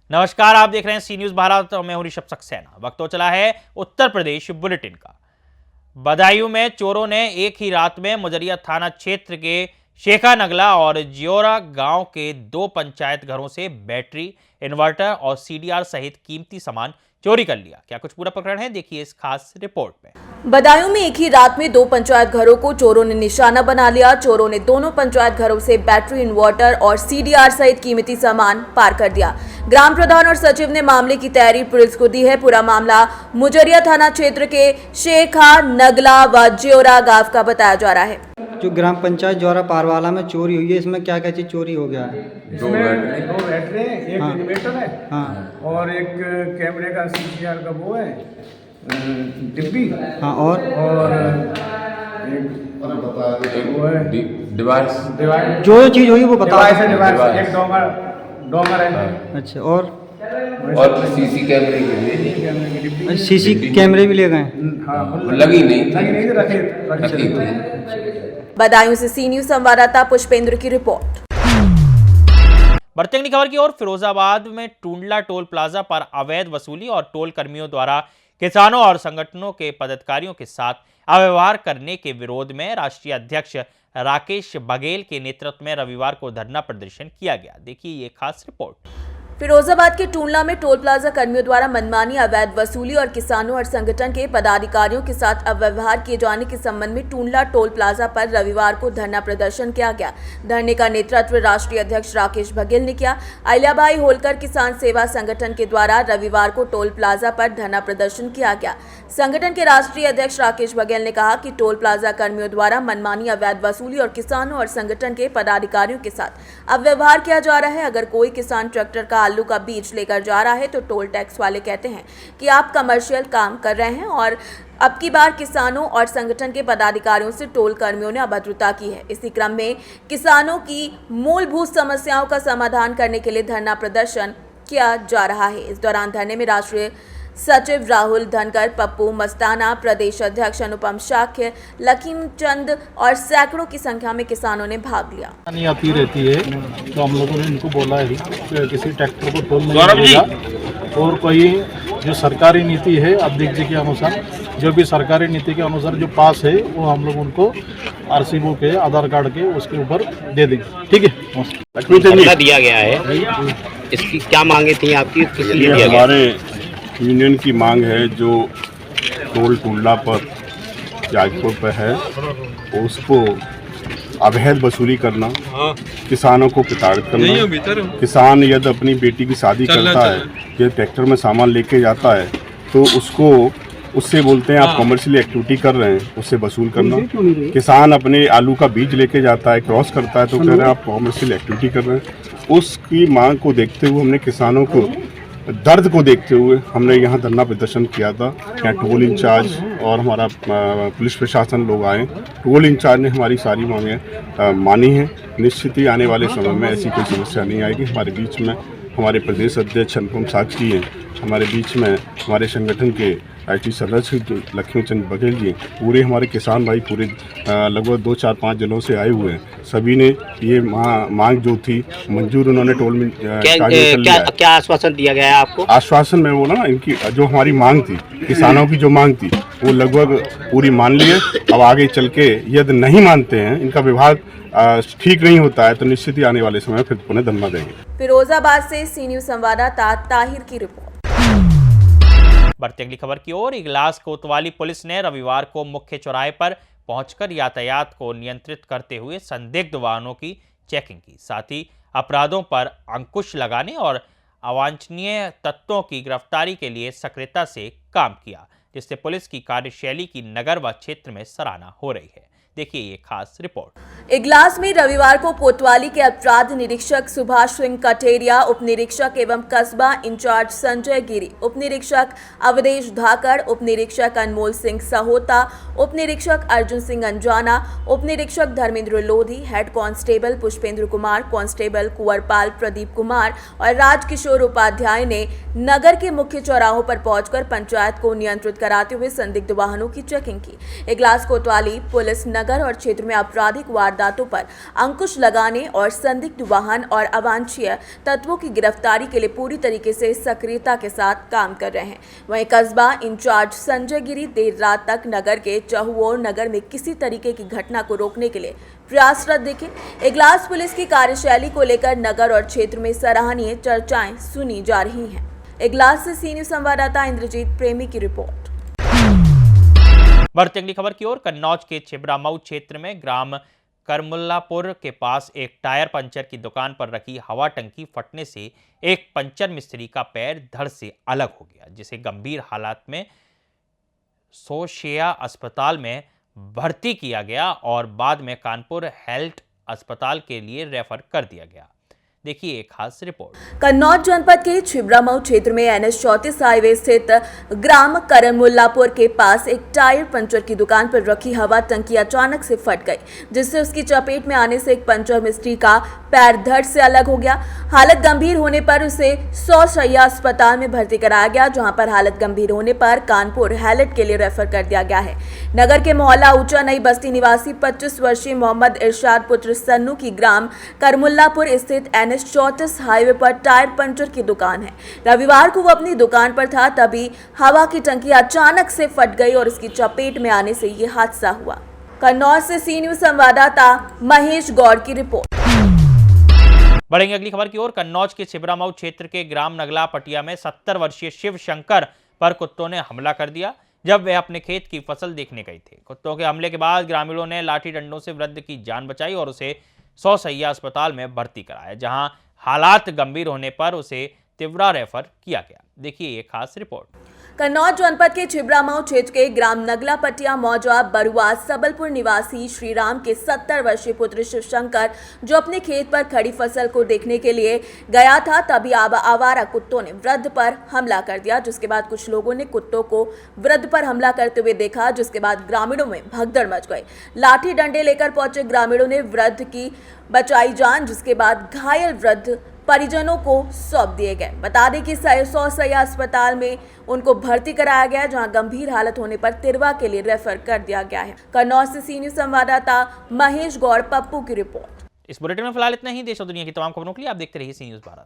नमस्कार, आप देख रहे हैं सी न्यूज भारत और मैं हूं ऋषभ सक्सेना। वक्त तो चला है उत्तर प्रदेश बुलेटिन का। बदायूं में चोरों ने एक ही रात में मुजरिया थाना क्षेत्र के शेखा नगला और जियोरा गांव के 2 पंचायत घरों से बैटरी, इन्वर्टर और सीडीआर सहित कीमती सामान चोरी कर लिया। क्या कुछ पूरा प्रकरण है, देखिए इस खास रिपोर्ट में। बदायूं में एक ही रात में 2 पंचायत घरों को चोरों ने निशाना बना लिया। चोरों ने दोनों पंचायत घरों से बैटरी, इन्वर्टर और सीडीआर सहित कीमती सामान पार कर दिया। ग्राम प्रधान और सचिव ने मामले की तैयारी पुलिस को दी है। पूरा मामला मुजरिया थाना क्षेत्र के शेखा नगला व जियोरा गांव का बताया जा रहा है। जो ग्राम पंचायत ज्वारा पारवाला में चोरी हुई है, इसमें क्या क्या चीज चोरी हो गया है? दो बैटरी, एक इन्वर्टर है, हाँ, और एक कैमरे का सीसीआर का वो है डिब्बी, हाँ, और एक वो है डिवाइस जो चीज हुई वो बता। डिवाइस एक डोंगर है। अच्छा, और सीसी कैमरे के लिए सीसी कैमरे भी ले गए? हाँ, लगी नहीं रखी बदायूं से सी न्यूज संवाददाता पुष्पेंद्र की रिपोर्ट। बढ़ते अगली खबर की ओर। फिरोजाबाद में टूंडला टोल प्लाजा पर अवैध वसूली और टोल कर्मियों द्वारा किसानों और संगठनों के पदाधिकारियों के साथ अव्यवहार करने के विरोध में राष्ट्रीय अध्यक्ष राकेश बघेल के नेतृत्व में रविवार को धरना प्रदर्शन किया गया। देखिए ये खास रिपोर्ट। फिरोजाबाद के टूंडला में टोल प्लाजा कर्मियों द्वारा मनमानी, अवैध वसूली और किसानों और संगठन के पदाधिकारियों के साथ अव्यवहार किए जाने के संबंध में टूंडला टोल प्लाजा पर रविवार को धरना प्रदर्शन किया गया। धरने का नेतृत्व राष्ट्रीय अध्यक्ष राकेश बघेल ने किया। अहिल्याबाई होलकर किसान सेवा संगठन के द्वारा रविवार को टोल प्लाजा पर धरना प्रदर्शन किया गया। संगठन के राष्ट्रीय अध्यक्ष राकेश बघेल ने कहा कि टोल प्लाजा कर्मियों द्वारा मनमानी, अवैध वसूली और किसानों और संगठन के पदाधिकारियों के साथ अव्यवहार किया जा रहा है। अगर कोई किसान ट्रैक्टर का आलू का बीज लेकर जा रहा है तो टोल टैक्स वाले कहते हैं कि आप कमर्शियल काम कर रहे हैं, और अब की बार किसानों और संगठन के पदाधिकारियों से टोल कर्मियों ने अभद्रता की है। इसी क्रम में किसानों की मूलभूत समस्याओं का समाधान करने के लिए धरना प्रदर्शन किया जा रहा है। इस दौरान धरने में राष्ट्रीय सचिव राहुल धनकर, पप्पू मस्ताना, प्रदेश अध्यक्ष अनुपम शाक्य, लखीमचंद और सैकड़ों की संख्या में किसानों ने भाग लिया। नहीं आती रहती है तो हम लोगों ने इनको बोला है कि किसी ट्रैक्टर को टोल नहीं मिलेगा, और कोई जो सरकारी नीति है अध्यक्ष जी के अनुसार, जो भी सरकारी नीति के अनुसार जो पास है वो हम लोग उनको आरसी बुक के, आधार कार्ड के उसके ऊपर दे देंगे। ठीक है, लक्ष्मी दिया गया है, इसकी क्या मांगे थी आपकी, किस लिए दिया गया? हमारे यूनियन की मांग है जो टोल टूंडला पर जाजपुर पर है उसको अवैध वसूली करना, किसानों को प्रताड़ित करना। किसान यदि अपनी बेटी की शादी करता है या ट्रैक्टर में सामान लेके जाता है तो उससे बोलते हैं आप कमर्शियल एक्टिविटी कर रहे हैं, उससे वसूल करना। किसान अपने आलू का बीज लेके जाता है, क्रॉस करता है तो कह रहे हैं आप कमर्शियल एक्टिविटी कर रहे हैं। उसकी मांग को देखते हुए हमने किसानों को दर्द को देखते हुए हमने यहाँ धरना प्रदर्शन किया था। यहाँ टोल इंचार्ज और हमारा पुलिस प्रशासन लोग आए। टोल इंचार्ज ने हमारी सारी मांगें मानी हैं। निश्चित ही आने वाले समय में ऐसी कोई समस्या नहीं आएगी। हमारे बीच में हमारे प्रदेश अध्यक्ष अनुपम साक्षी हैं, हमारे बीच में हमारे संगठन के राष्ट्रीय सदस्य लक्ष्मीचंद बघेल जी, पूरे हमारे किसान भाई पूरे लगभग 2, 4, 5 जिलों से आए हुए हैं। सभी ने ये मांग जो थी मंजूर उन्होंने टोल में क्या आश्वासन दिया गया है आपको? आश्वासन में बोला ना, इनकी जो हमारी मांग थी, किसानों की जो मांग थी वो लगभग पूरी मान ली है। अब आगे चल के यदि नहीं मानते हैं, इनका विभाग ठीक नहीं होता है तो निश्चित ही आने वाले समय में फिर पुनः धरना देंगे। फिरोजाबाद से सी न्यूज संवाददाता ताहिर की रिपोर्ट। बढ़ती अगली खबर की ओर। इगलास कोतवाली पुलिस ने रविवार को मुख्य चौराहे पर पहुंचकर यातायात को नियंत्रित करते हुए संदिग्ध वाहनों की चेकिंग की, साथ ही अपराधों पर अंकुश लगाने और अवांछनीय तत्वों की गिरफ्तारी के लिए सक्रियता से काम किया, जिससे पुलिस की कार्यशैली की नगर व क्षेत्र में सराहना हो रही है। देखिए ये खास रिपोर्ट। इगलास में रविवार को कोतवाली के अपराध निरीक्षक सुभाष सिंह कटेरिया, उप निरीक्षक एवं कस्बा इंचार्ज संजय गिरी, उप निरीक्षक अवधेश धाकड़, उप निरीक्षक अनमोल सिंह सहोता, उप निरीक्षक अर्जुन सिंह अंजाना, उप निरीक्षक Dharmendra Lodhi, head constable Pushpendra Kumar, constable Kunwarpal Pradeep Kumar और राजकिशोर उपाध्याय ने नगर के मुख्य चौराहों पर पहुंचकर पंचायत को नियंत्रित कराते हुए संदिग्ध वाहनों की चेकिंग की। इगलास कोतवाली पुलिस नगर और क्षेत्र में आपराधिक वारदातों पर अंकुश लगाने और संदिग्ध वाहन और अवांछनीय तत्वों की गिरफ्तारी के लिए पूरी तरीके से सक्रियता के साथ काम कर रहे हैं। वहीं कस्बा इंचार्ज संजय गिरी देर रात तक नगर के चहुओर नगर में किसी तरीके की घटना को रोकने के लिए प्रयासरत दिखे। इगलास पुलिस की कार्यशैली को लेकर नगर और क्षेत्र में सराहनीय चर्चाएं सुनी जा रही हैं। इगलास से सी न्यूज़ संवाददाता इंद्रजीत प्रेमी की रिपोर्ट। बढ़ती अगली खबर की ओर। कन्नौज के छिबरामऊ क्षेत्र में ग्राम करमुल्लापुर के पास एक टायर पंचर की दुकान पर रखी हवा टंकी फटने से एक पंचर मिस्त्री का पैर धड़ से अलग हो गया, जिसे गंभीर हालात में सोशिया अस्पताल में भर्ती किया गया और बाद में कानपुर हेल्थ अस्पताल के लिए रेफर कर दिया गया। देखिए एक खास रिपोर्ट। कन्नौज जनपद के छिबरामऊ क्षेत्र में NH 34 हाईवे स्थित ग्राम करमुल्लापुर के पास एक टायर पंचर की दुकान पर रखी हवा टंकी अचानक से फट गई, जिससे उसकी चपेट में आने से एक पंचर मिस्त्री का पैर धड़ से अलग हो गया। हालत गंभीर होने पर उसे 100 शैय्या अस्पताल में भर्ती कराया गया, जहां पर हालत गंभीर होने पर कानपुर हेल्थ के लिए रेफर कर दिया गया है। नगर के मोहल्ला ऊंचा नई बस्ती निवासी 25 वर्षीय मोहम्मद इरशाद पुत्र सन्नू की ग्राम करमुल्लापुर स्थित NH 34 हाईवे पर टायर पंचर की दुकान है। रविवार को वो अपनी दुकान पर था, तभी हवा की टंकी अचानक से फट गई और उसकी चपेट में आने से ये हादसा हुआ। कन्नौज से सी न्यूज़ संवाददाता महेश गौड़ की रिपोर्ट। बढ़ेंगे अगली खबर की ओर। कन्नौज के छिबरामऊ क्षेत्र के ग्राम नगला पटिया में 70 वर्षीय शिव शंकर पर कुत्तों ने हमला कर दिया जब वे अपने खेत की फसल देखने गए थे। कुत्तों के हमले के बाद ग्रामीणों ने लाठी डंडों से वृद्ध की जान बचाई और उसे 100 शैय्या अस्पताल में भर्ती कराया, जहां हालात गंभीर होने पर उसे तिवरा रेफर किया गया। देखिए ये खास रिपोर्ट। कन्नौज जनपद के छिबरामऊ क्षेत्र के ग्राम नगला पटिया मौजा बरुआ सबलपुर निवासी श्रीराम के 70 वर्षीय पुत्र शिवशंकर, जो अपने खेत पर खड़ी फसल को देखने के लिए गया था, तभी आवारा कुत्तों ने वृद्ध पर हमला कर दिया, जिसके बाद कुछ लोगों ने कुत्तों को वृद्ध पर हमला करते हुए देखा, जिसके बाद ग्रामीणों में भगदड़ मच गई। लाठी डंडे लेकर पहुंचे ग्रामीणों ने वृद्ध की बचाई जान, जिसके बाद घायल वृद्ध परिजनों को सौंप दिए गए। बता दें कि 100 शैय्या अस्पताल में उनको भर्ती कराया गया, जहां गंभीर हालत होने पर तिरवा के लिए रेफर कर दिया गया है। कन्नौज से सी न्यूज़ संवाददाता महेश गौड़ पप्पू की रिपोर्ट। इस बुलेटिन में फिलहाल इतना ही। देश और दुनिया की तमाम खबरों के लिए आप देखते रहिए सी न्यूज़ भारत।